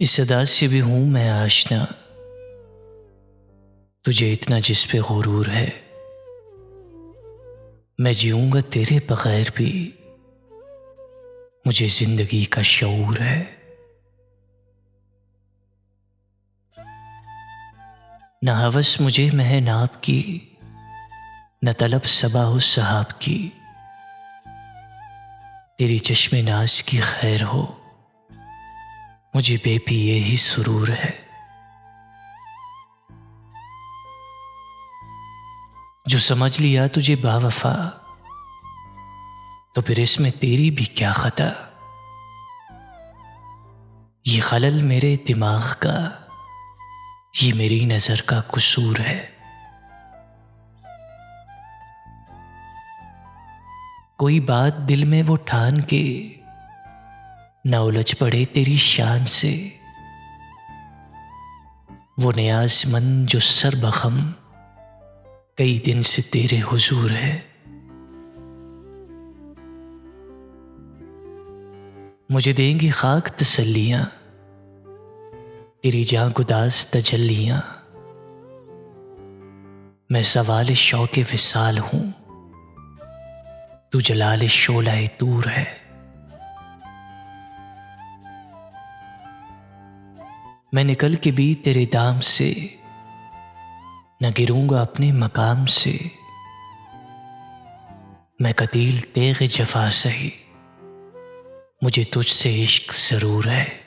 इस अदा से भी हूं मैं आशना, तुझे इतना जिस पे गुरूर है। मैं जीऊंगा तेरे बगैर भी, मुझे जिंदगी का शऊर है। न हवस मुझे महनाब की, न तलब सबाह सहाब की। तेरी चश्मे नाज की खैर हो, मुझे बेपिए ही सुरूर है। जो समझ लिया तुझे बावफा, तो फिर इसमें तेरी भी क्या खता। ये खलल मेरे दिमाग का, ये मेरी नजर का कसूर है। कोई बात दिल में वो ठान के न उलझ पड़े तेरी शान से। वो नियाज़मंद जो सर बखम कई दिन से तेरे हुजूर है। मुझे देंगी खाक तसल्लियां, तेरी जां गुदास तजल्लियां। मैं सवाल शौक़ विसाल हूं, तू जलाल शोलाए तूर है। मैं निकल के भी तेरे दाम से न गिरूंगा अपने मकाम से। मैं कतील तेग़ जफ़ा सही, मुझे तुझसे इश्क ज़रूर है।